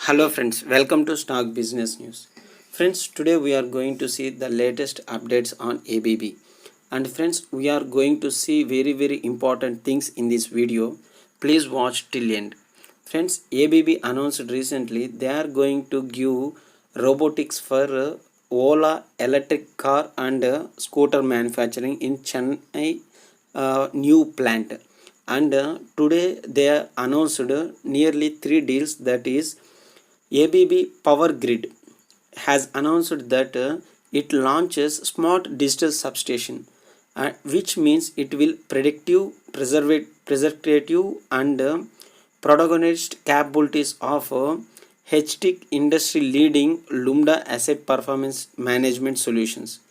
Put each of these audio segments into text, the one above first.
Hello friends, welcome to Stock Business News. Friends, today we are going to see the latest updates on ABB. And friends, we are going to see very important things in this video. Please watch till end. Friends, ABB announced recently they are going to give robotics for Ola electric car and scooter manufacturing in Chennai new plant. And today they announced nearly 3 deals, that is ABB Power Grid has announced that it launches smart digital substation, which means it will preservative and protagonist capabilities of HTIC industry leading Lumda asset performance management solutions.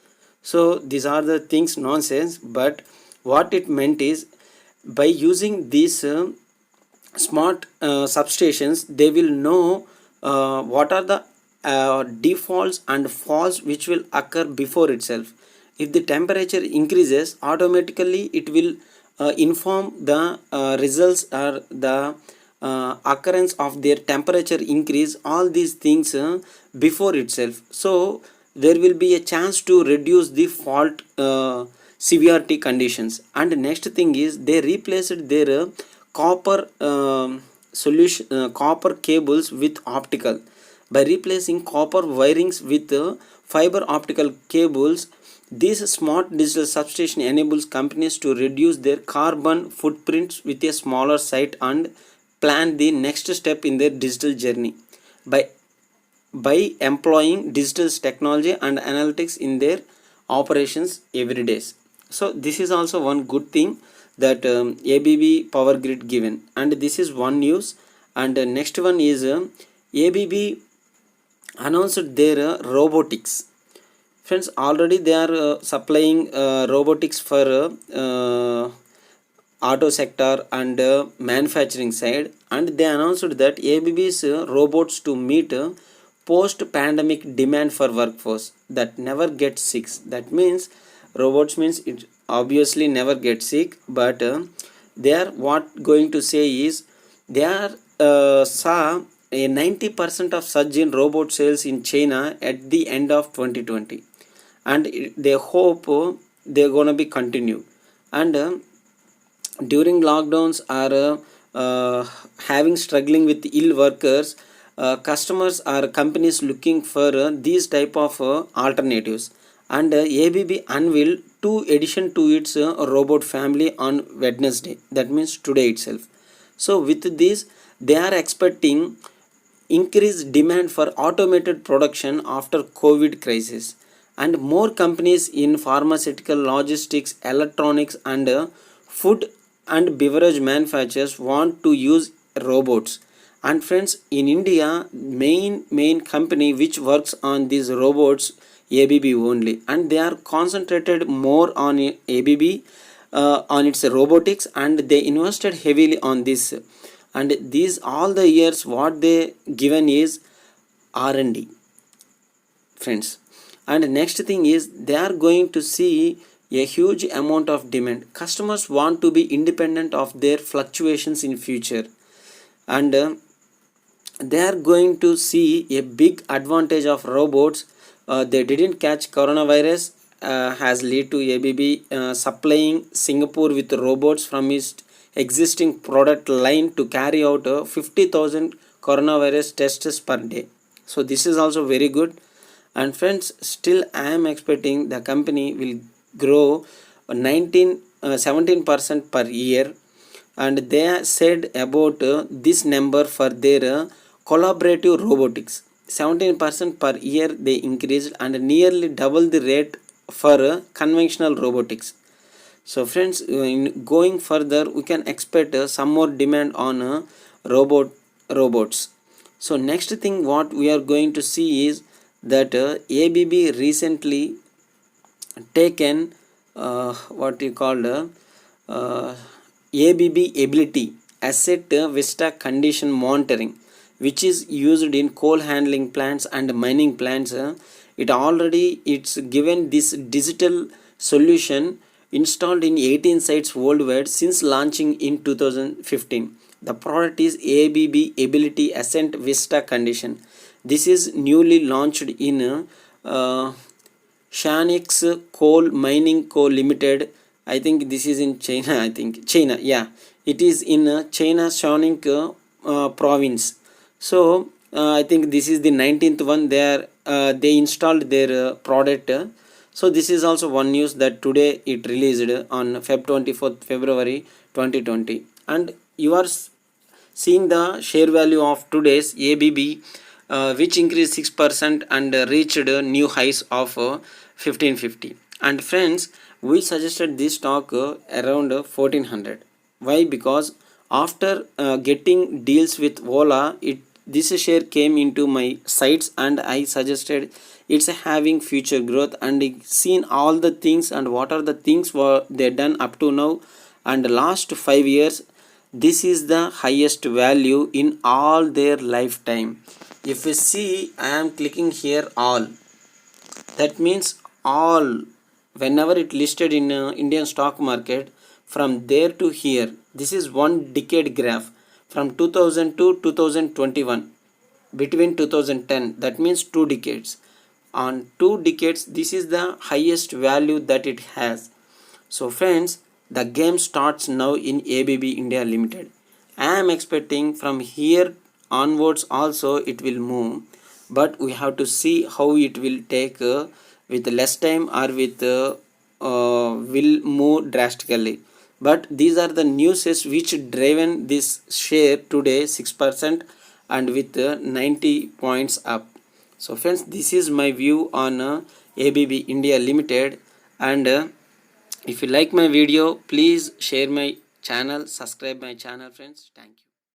So these are the things nonsense, but what it meant is by using these smart substations, they will know what are the defaults and falls which will occur before itself. If the temperature increases, automatically it will inform the results or the occurrence of their temperature increase, all these things before itself. So there will be a chance to reduce the fault severity conditions. And next thing is they replaced their copper copper cables with optical. By replacing copper wirings with fiber optical cables, this smart digital substation enables companies to reduce their carbon footprints with a smaller site and plan the next step in their digital journey by employing digital technology and analytics in their operations every day. So this is also one good thing that ABB Power Grid given, and this is one news. And next one is ABB announced their robotics. Friends, already they are supplying robotics for auto sector and manufacturing side, and they announced that ABB's robots to meet post-pandemic demand for workforce that never gets sick. That means robots means it obviously never gets sick, but they are what going to say is they are saw a 90% of surge in robot sales in China at the end of 2020, and they hope they're gonna be continued. And during lockdowns are having struggling with ill workers, customers or companies looking for these type of alternatives. And ABB unveiled two addition to its robot family on Wednesday, that means today itself. So with this they are expecting increased demand for automated production after COVID crisis, and more companies in pharmaceutical, logistics, electronics, and food and beverage manufacturers want to use robots. And friends, in India, main company which works on these robots, ABB only, and they are concentrated more on ABB on its robotics, and they invested heavily on this. And these all the years what they given is R&D, friends. And next thing is they are going to see a huge amount of demand. Customers want to be independent of their fluctuations in future, and they are going to see a big advantage of robots. They didn't catch coronavirus, has led to ABB supplying Singapore with robots from its existing product line to carry out 50,000 coronavirus tests per day. So this is also very good. And friends, still I am expecting the company will grow 17% per year, and they said about this number for their collaborative robotics. 17% per year they increased, and nearly double the rate for conventional robotics. So friends, in going further we can expect some more demand on robots. So next thing what we are going to see is that ABB recently taken what you call ABB ability asset vista condition monitoring, which is used in coal handling plants and mining plants. It's given this digital solution installed in 18 sites worldwide since launching in 2015. The product is ABB Ability Ascent Vista Condition. This is newly launched in Shanix Coal Mining Co Limited. I think this is in China. I think China. Yeah, it is in China Shanning province. So I think this is the 19th one. They installed their product. So this is also one news that today it released on Feb 24th February 2020, and you are seeing the share value of today's ABB, which increased 6% and reached new highs of 1550. And friends, we suggested this stock around 1400. Why? Because after getting deals with Ola, this share came into my sights and I suggested it's having future growth, and seen all the things and what are the things were they done up to now, and last 5 years this is the highest value in all their lifetime. If you see, I am clicking here all, that means all, whenever it listed in Indian stock market, from there to here, this is one decade graph from 2000 to 2021, between 2010, that means 2 decades. On 2 decades, this is the highest value that it has. So friends, the game starts now in ABB India Limited. I am expecting from here onwards also it will move, but we have to see how it will take with less time or with will move drastically. But these are the newses which driven this share today 6% and with 90 points up. So friends, this is my view on ABB India Limited, and if you like my video, please share my channel, subscribe my channel friends. Thank you.